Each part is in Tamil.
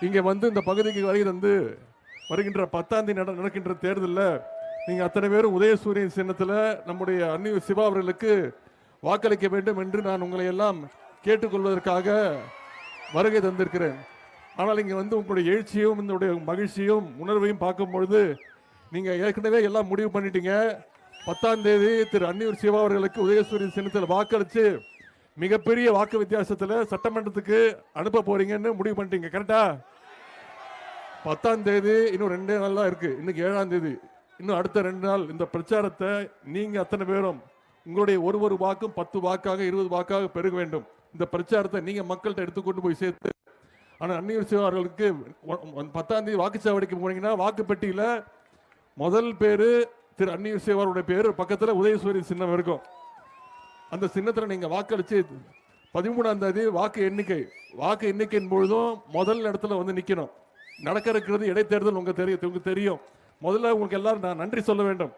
இங்கே வந்து இந்த பகுதிக்கு வருகை தந்து வருகின்ற 10ஆம் தேதி நடக்கின்ற தேர்தலில் நீங்கள் அத்தனை பேரும் உதயசூரியன் சின்னத்தில் நம்முடைய அன்னியூர் சிவா அவர்களுக்கு வாக்களிக்க வேண்டும் என்று நான் உங்களை எல்லாம் கேட்டுக்கொள்வதற்காக வருகை தந்திருக்கிறேன். ஆனால் இங்கே வந்து உங்களுடைய எழுச்சியும் உங்களுடைய மகிழ்ச்சியும் உணர்வையும் பார்க்கும் பொழுது நீங்கள் ஏற்கனவே எல்லாம் முடிவு பண்ணிட்டீங்க. 10ஆம் தேதி திரு அன்னியூர் சிவா அவர்களுக்கு உதயசூரியன் சின்னத்தில் வாக்களித்து மிகப்பெரிய வாக்கு வித்தியாசத்தில் சட்டமன்றத்துக்கு அனுப்ப போறீங்கன்னு முடிவு பண்ணிட்டீங்க. கரெக்டா? 10ஆம் தேதி இன்னும் 2 நாள் தான் இருக்கு. இன்னைக்கு 7ஆம் தேதி, இன்னும் அடுத்த 2 நாள் இந்த பிரச்சாரத்தை நீங்க அத்தனை பேரும் உங்களுடைய ஒரு வாக்கும் 10 வாக்காக 20 வாக்காக பெருக வேண்டும். இந்த பிரச்சாரத்தை நீங்க மக்கள்கிட்ட எடுத்துக்கொண்டு போய் சேர்த்து, ஆனால் அன்னியூர் சிவா அவர்களுக்கு 10ஆம் தேதி வாக்குச்சாவடிக்கு போனீங்கன்னா வாக்குப்பெட்டியில முதல் பேரு திரு அன்னியூர் சிவா அவருடைய பேரு, பக்கத்தில் உதயசூரியன் சின்னம் இருக்கும். அந்த சின்னத்தில் நீங்க வாக்களிச்சு 13ஆம் தேதி வாக்கு எண்ணிக்கையின் பொழுதும் முதல் இடத்துல வந்து நிக்கணும். நடக்க இருக்கிறது இடைத்தேர்தல். உங்களுக்கு தெரியும். முதல்ல உங்களுக்கு எல்லாரும் நான் நன்றி சொல்ல வேண்டும்.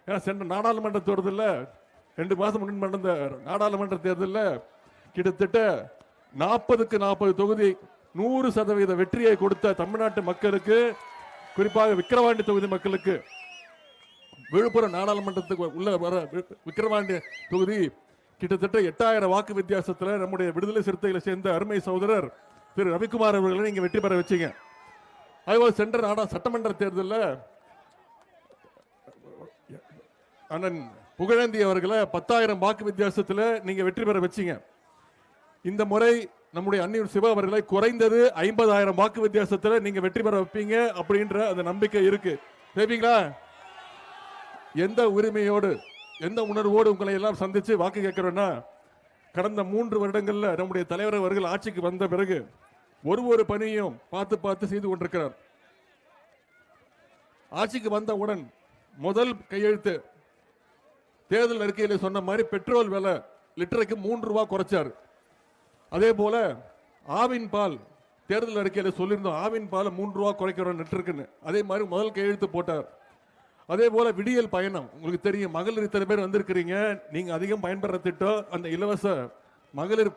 ஏன்னா சென்ற நாடாளுமன்ற தேர்தலில் 2 மாதம் முன் நடந்த நாடாளுமன்ற தேர்தலில் கிட்டத்தட்ட 40க்கு 40 தொகுதி 100% வெற்றியை கொடுத்த தமிழ்நாட்டு மக்களுக்கு, குறிப்பாக விக்கிரவாண்டி தொகுதி மக்களுக்கு, விழுப்புரம் நாடாளுமன்றத்துக்கு உள்ள வர விக்கிரவாண்டி தொகுதி கிட்டத்தட்ட 8000 வாக்கு வித்தியாசத்தில் நம்முடைய விடுதலை சிறுத்தைகளை சேர்ந்த அருமை சகோதரர் திரு ரவிக்குமார் அவர்களை நீங்க வெற்றி பெற வச்சீங்க. அதுபோல சென்ற சட்டமன்ற தேர்தலில் அண்ணன் புகழேந்தி அவர்களை 10,000 வாக்கு வித்தியாசத்தில் நீங்க வெற்றி பெற வச்சீங்க. இந்த முறை நம்முடைய அன்னியூர் சிவா அவர்களை குறைந்தது 50,000 வாக்கு வித்தியாசத்தில் நீங்க வெற்றி பெற வைப்பீங்க அப்படின்ற அந்த நம்பிக்கை இருக்கு. கேப்பீங்களா? எந்த உரிமையோடு எந்த உணர்வோடு உங்களை எல்லாம் சந்திச்சு வாக்கு கேட்கிறோன்னா, கடந்த 3 வருடங்கள்ல நம்முடைய தலைவர் அவர்கள் ஆட்சிக்கு வந்த பிறகு ஒரு பணியும் பார்த்து செய்து கொண்டிருக்கிறார். ஆட்சிக்கு வந்தவுடன் முதல் கையெழுத்து தேர்தல் அறிக்கையில் சொன்ன மாதிரி பெட்ரோல் விலை லிட்டருக்கு 3 ரூபாய் குறைச்சார். அதே போல ஆவின் பால் தேர்தல் அறிக்கையில் சொல்லியிருந்தோம், ஆவின் பால் 3 ரூபாய் குறைக்கிறோம் லிட்டருக்குன்னு. அதே மாதிரி முதல் கையெழுத்து போட்டார். அதே போல விடியல் பயணம், உங்களுக்கு தெரியும், மகளிர் இத்தனை பேர் வந்திருக்கிறீங்க, நீங்க அதிகம் பயன்பெற திட்டம் அந்த இலவச மகளிர்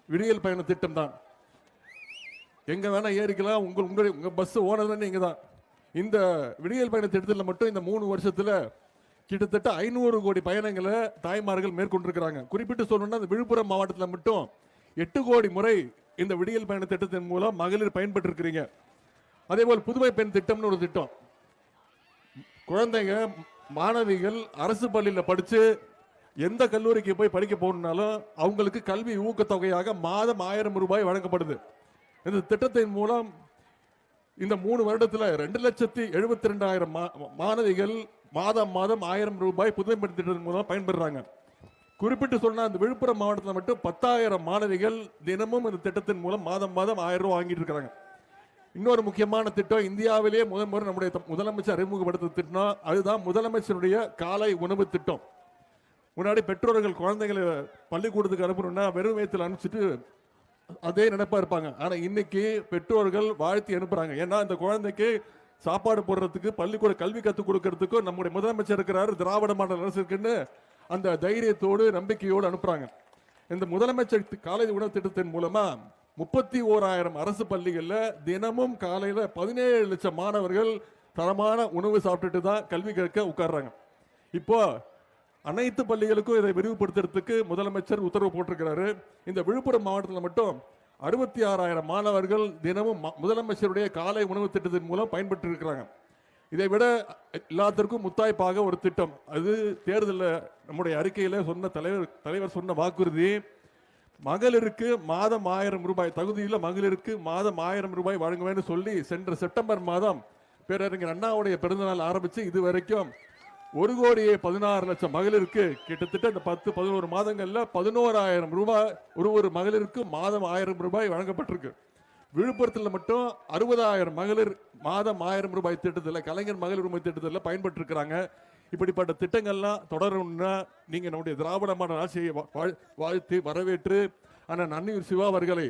விடியல் பயண திட்டம் தான். எங்க வேணா ஏறிக்கலாம், உங்க பஸ் ஓனர் நீங்க தான். இந்த விடியல் பயண திட்டத்தில் மட்டும் இந்த 3 வருஷத்துல கிட்டத்தட்ட 500 கோடி பயணங்களை தாய்மார்கள் மேற்கொண்டிருக்கிறாங்க. குறிப்பிட்டு சொல்லணும்னா இந்த விழுப்புரம் மாவட்டத்தில் மட்டும் 8 கோடி முறை இந்த விடியல் பயண திட்டத்தின் மூலம் மகளிர் பயன்பெற்று இருக்கிறீங்க. அதே போல் புதுமை பெண் திட்டம்னு ஒரு திட்டம். குழந்தைங்க மாணவிகள் அரசு பள்ளியில் படிச்சு எந்த கல்லூரிக்கு போய் படிக்க போகணும்னாலும் அவங்களுக்கு கல்வி ஊக்கத்தொகையாக மாதம் 1000 ரூபாய் வழங்கப்படுது. இந்த திட்டத்தின் மூலம் இந்த 3 வருடத்தில் 2,72,000 மாணவிகள் மாதம் 1000 ரூபாய் புதுமை பெண் திட்டத்தின் மூலம் பயன்பெறாங்க. குறிப்பிட்டு சொன்னா இந்த விழுப்புரம் மாவட்டத்தில் மட்டும் 10,000 மாணவிகள் தினமும் இந்த திட்டத்தின் மூலம் மாதம் 1000 ரூபாய் வாங்கிட்டு இருக்காங்க. இன்னொரு முக்கியமான திட்டம், இந்தியாவிலேயே முறை நம்முடைய முதலமைச்சர் அறிமுகப்படுத்த திட்டம், அதுதான் முதலமைச்சருடைய காலை உணவு திட்டம். முன்னாடி பெற்றோர்கள் குழந்தைகளை பள்ளிக்கூடத்துக்கு அனுப்பணும்னா வெறும் வயிற்றில் அனுப்பிச்சிட்டு அதே நினைப்பா இருப்பாங்க. ஆனா இன்னைக்கு பெற்றோர்கள் வாழ்த்தி அனுப்புறாங்க. ஏன்னா இந்த குழந்தைக்கு சாப்பாடு போடுறதுக்கு, பள்ளிக்கூட கல்வி கற்றுக் கொடுக்கறதுக்கும் நம்முடைய முதலமைச்சர் இருக்கிறாரு, திராவிட மாடல் அரசு இருக்குன்னு அந்த தைரியத்தோடு நம்பிக்கையோடு அனுப்புறாங்க. இந்த முதலமைச்சர் காலை உணவு திட்டத்தின் மூலமா 31,000 அரசு பள்ளிகளில் தினமும் காலையில் 17 லட்சம் மாணவர்கள் தரமான உணவு சாப்பிட்டுட்டு தான் கல்வி கேட்க உட்கார்றாங்க. இப்போ அனைத்து பள்ளிகளுக்கும் இதை விரிவுபடுத்துறதுக்கு முதலமைச்சர் உத்தரவு போட்டிருக்கிறாரு. இந்த விழுப்புரம் மாவட்டத்தில் மட்டும் 66,000 மாணவர்கள் தினமும் முதலமைச்சருடைய காலை உணவு திட்டத்தின் மூலம் பயன்பெற்று இருக்கிறாங்க. இதை விட எல்லாத்திற்கும் முத்தாய்ப்பாக ஒரு திட்டம், அது தேர்தலில் நம்முடைய அறிக்கையில் சொன்ன தலைவர் சொன்ன வாக்குறுதி, மகளிருக்கு மாதம் 1000 ரூபாய், தகுதியில் மகளிருக்கு மாதம் 1000 ரூபாய் வழங்குவேன்னு சொல்லி சென்ற செப்டம்பர் மாதம் பேரறிஞர் அண்ணாவுடைய பிறந்தநாள் ஆரம்பிச்சு இது வரைக்கும் 1,16,00,000 மகளிருக்கு கிட்டத்தட்ட இந்த 10-11 மாதங்கள்ல 11,000 ரூபாய் ஒரு மகளிருக்கு மாதம் 1000 ரூபாய் வழங்கப்பட்டிருக்கு. விழுப்புரத்தில் மட்டும் 60,000 மகளிர் மாதம் 1000 ரூபாய் திட்டத்தில், கலைஞர் மகளிர் உரிமை திட்டத்தில் பயன்பெற்று இருக்கிறாங்க. இப்படிப்பட்ட திட்டங்கள்லாம் தொடரணும்னா நீங்க நம்முடைய திராவிட மாடல் ஆட்சியை வாழ்த்தி வரவேற்று அண்ணன் அன்னியூர் சிவா அவர்களை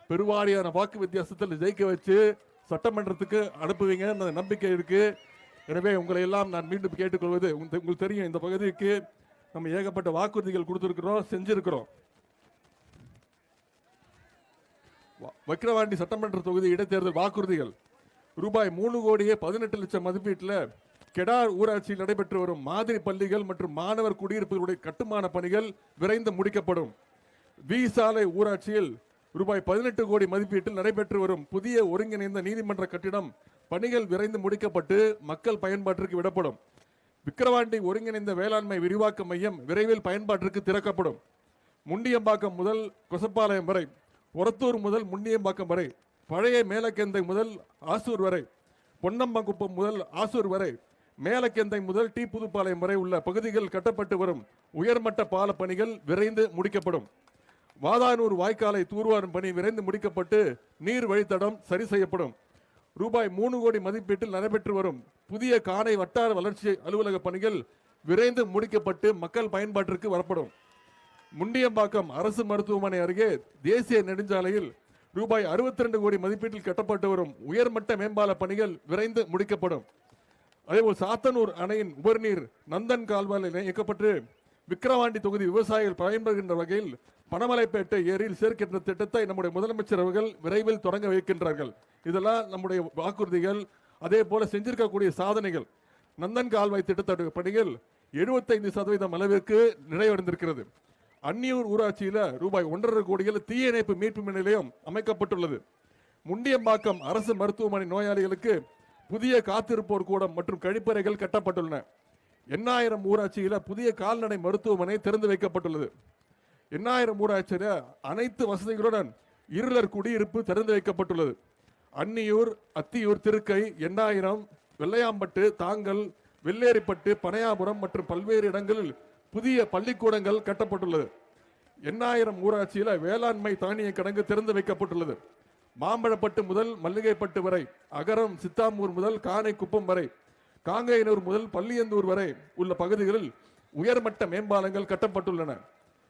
பெருவாரியான வாக்கு வித்தியாசத்தில் ஜெயிக்க வச்சு சட்டமன்றத்துக்கு அனுப்புவீங்க நம்பிக்கை இருக்கு. எனவே உங்களை எல்லாம் நான் மீண்டும் கேட்டுக்கொள்வது, உங்களுக்கு தெரியும் இந்த பகுதிக்கு நம்ம ஏகப்பட்ட வாக்குறுதிகள் கொடுத்திருக்கிறோம், செஞ்சிருக்கிறோம். விக்கிரவாண்டி சட்டமன்ற தொகுதி இடைத்தேர்தல் வாக்குறுதிகள் ரூபாய் 3 கோடியே 18 லட்சம் மதிப்பீட்டில் கெடார் ஊராட்சியில் நடைபெற்று வரும் மாதிரி பள்ளிகள் மற்றும் மாணவர் குடியிருப்புகளுடைய கட்டுமான பணிகள் விரைந்து முடிக்கப்படும். வி சாலை ஊராட்சியில் ரூபாய் 18 கோடி மதிப்பீட்டில் நடைபெற்று வரும் புதிய ஒருங்கிணைந்த நீதிமன்ற கட்டிடம் பணிகள் விரைந்து முடிக்கப்பட்டு மக்கள் பயன்பாட்டிற்கு விடப்படும். விக்கிரவாண்டி ஒருங்கிணைந்த வேளாண்மை விரிவாக்க மையம் விரைவில் பயன்பாட்டிற்கு திறக்கப்படும். முண்டியம்பாக்கம் முதல் கொசப்பாளையம் வரை, ஒரத்தூர் முதல் முண்டியம்பாக்கம் வரை, பழைய மேலக்கெந்தை முதல் ஆசூர் வரை, பொன்னம்பங்குப்பம் முதல் ஆசூர் வரை, மேலக்கெந்தை முதல் டி புதுப்பாளையம் வரை உள்ள பகுதிகள் கட்டப்பட்டு வரும் உயர்மட்ட பால பணிகள் விரைந்து முடிக்கப்படும். வாதானூர் வாய்க்காலை தூர்வாரும் பணி விரைந்து முடிக்கப்பட்டு நீர் வழித்தடம் சரி செய்யப்படும். ரூபாய் 3 கோடி மதிப்பீட்டில் நடைபெற்று வரும் புதிய காணை வட்டார வளர்ச்சி அலுவலக பணிகள் விரைந்து முடிக்கப்பட்டு மக்கள் பயன்பாட்டிற்கு வரப்படும். முண்டியம்பாக்கம் அரசு மருத்துவமனை அருகே தேசிய நெடுஞ்சாலையில் ரூபாய் 62 கோடி மதிப்பீட்டில் கட்டப்பட்டு வரும் உயர்மட்ட மேம்பால பணிகள் விரைந்து முடிக்கப்படும். அதேபோல் சாத்தனூர் அணையின் உபரிநீர் நந்தன் கால்வாயில் இயக்கப்பட்டு விக்கிரவாண்டி தொகுதி விவசாயிகள் பயன்பெறுகின்ற வகையில் பனமலைப்பேட்டை ஏரியில் சேர்க்கின்ற திட்டத்தை நம்முடைய முதலமைச்சர் அவர்கள் விரைவில் தொடங்க வைக்கின்றார்கள். இதெல்லாம் நம்முடைய வாக்குறுதிகள். அதே போல செஞ்சிருக்கக்கூடிய சாதனைகள். நந்தன் கால்வாய் திட்டத்துடைய பணிகள் 75% அளவிற்கு நிறைவடைந்திருக்கிறது. அன்னியூர் ஊராட்சியில் ரூபாய் 1.5 கோடியில் தீயணைப்பு மீட்பு நிலையம் அமைக்கப்பட்டுள்ளது. முண்டியம்பாக்கம் அரசு மருத்துவமனை நோயாளிகளுக்கு புதிய காத்திருப்போர் கூடம் மற்றும் கழிப்பறைகள் கட்டப்பட்டுள்ளன. எண்ணாயிரம் ஊராட்சியில் புதிய கால்நடை மருத்துவமனை திறந்து வைக்கப்பட்டுள்ளது. எண்ணாயிரம் ஊராட்சியில் அனைத்து வசதிகளுடன் இருளர் குடியிருப்பு திறந்து வைக்கப்பட்டுள்ளது. அன்னியூர், அத்தியூர், திருக்கை, எண்ணாயிரம், வெள்ளையாம்பட்டு, தாங்கல், வெள்ளேரிப்பட்டு, பனையாபுரம் மற்றும் பல்வேறு இடங்களில் புதிய பள்ளிக்கூடங்கள் கட்டப்பட்டுள்ளது. எண்ணாயிரம் ஊராட்சியில் வேளாண்மை தானிய கிடங்கு திறந்து வைக்கப்பட்டுள்ளது. மாம்பழப்பட்டு முதல் மல்லிகைப்பட்டு வரை, அகரம் சித்தாமூர் முதல் காணை குப்பம் வரை, காங்கையனூர் முதல் பள்ளியந்தூர் வரை உள்ள பகுதிகளில் உயர்மட்ட மேம்பாலங்கள் கட்டப்பட்டுள்ளன.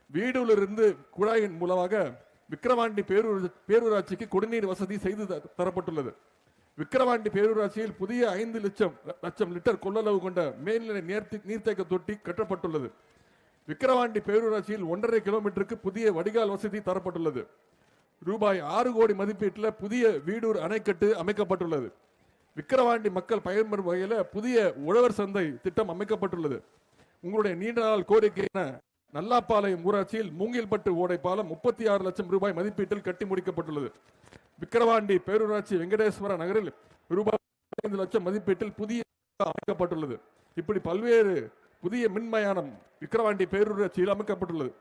வீடுகளிலிருந்து குழாயின் மூலமாக விக்கிரவாண்டி பேரூராட்சிக்கு குடிநீர் வசதி செய்து தரப்பட்டுள்ளது. விக்கிரவாண்டி பேரூராட்சியில் புதிய 5 லட்சம் லிட்டர் கொள்ளளவு கொண்ட மேல்நிலை நீர்த்தேக்க தொட்டி கட்டப்பட்டுள்ளது. விக்கிரவாண்டி பேரூராட்சியில் 1.5 கிலோமீட்டருக்கு புதிய வடிகால் வசதி தரப்பட்டுள்ளது. ரூபாய் 6 கோடி மதிப்பீட்டில் புதிய வீடூர் அணைக்கட்டு அமைக்கப்பட்டுள்ளது. விக்கிரவாண்டி மக்கள் பயன்பெறும் வகையில் புதிய உழவர் சந்தை திட்டம் அமைக்கப்பட்டுள்ளது. உங்களுடைய நீண்ட நாள் கோரிக்கையான நல்லாப்பாளையம் ஊராட்சியில் மூங்கில்பட்டு ஓடை பாலம் 36 லட்சம் ரூபாய் மதிப்பீட்டில் கட்டி முடிக்கப்பட்டுள்ளது. விக்கிரவாண்டி பேரூராட்சி வெங்கடேஸ்வர நகரில் ரூபாய் 5 லட்சம் மதிப்பீட்டில் புதிய அமைக்கப்பட்டுள்ளது. இப்படி பல்வேறு புதிய மின்மயானம் விக்கிரவாண்டி பேரூராட்சியில் அமைக்கப்பட்டுள்ளது.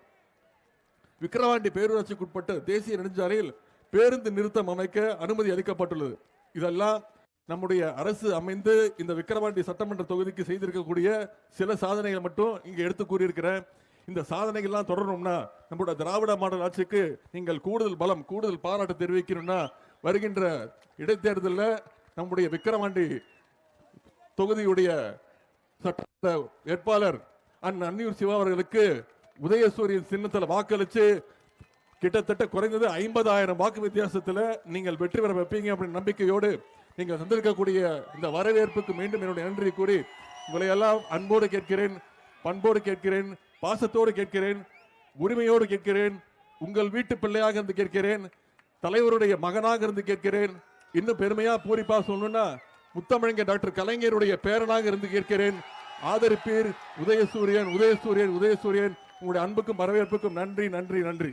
விக்கிரவாண்டி பேரூராட்சிக்குட்பட்ட தேசிய நெடுஞ்சாலையில் பேருந்து நிறுத்தம் அமைக்க அனுமதி அளிக்கப்பட்டுள்ளது. இதெல்லாம் நம்முடைய அரசு அமைந்து இந்த விக்கிரவாண்டி சட்டமன்ற தொகுதிக்கு செய்திருக்கக்கூடிய சில சாதனைகள் மட்டும் இங்க எடுத்து கூறியிருக்கிறேன். இந்த சாதனைகள்லாம் தொடரணும்னா நம்முடைய திராவிட மாடல் ஆட்சிக்கு நீங்கள் கூடுதல் பலம், கூடுதல் பாராட்டு தெரிவிக்கணும்னா வருகின்ற இடைத்தேர்தலில் நம்முடைய விக்கிரவாண்டி தொகுதியுடைய சட்ட வேட்பாளர் அன்னியூர் சிவா அவர்களுக்கு உதயசூரியன் சின்னத்தில் வாக்களிச்சு கிட்டத்தட்ட குறைந்தது 50,000 வாக்கு வித்தியாசத்தில் நீங்கள் வெற்றி பெற வைப்பீங்க அப்படின்னு நம்பிக்கையோடு நீங்கள் தந்திருக்கக்கூடிய இந்த வரவேற்புக்கு மீண்டும் என்னுடைய நன்றி கூறி உங்களை எல்லாம் அன்போடு கேட்கிறேன், பண்போடு கேட்கிறேன், பாசத்தோடு கேட்கிறேன், உரிமையோடு கேட்கிறேன், உங்கள் வீட்டு பிள்ளையாக இருந்து கேட்கிறேன், தலைவருடைய மகனாக இருந்து கேட்கிறேன். இன்னும் பெருமையா பூரிப்பா சொல்லணும்னா முத்தமிழங்க டாக்டர் கலைஞருடைய பேரனாக இருந்து கேட்கிறேன். ஆதரிப்பீர். உதயசூரியன், உதயசூரியன், உதயசூரியன். உங்களுடைய அன்புக்கும் வரவேற்புக்கும் நன்றி, நன்றி, நன்றி.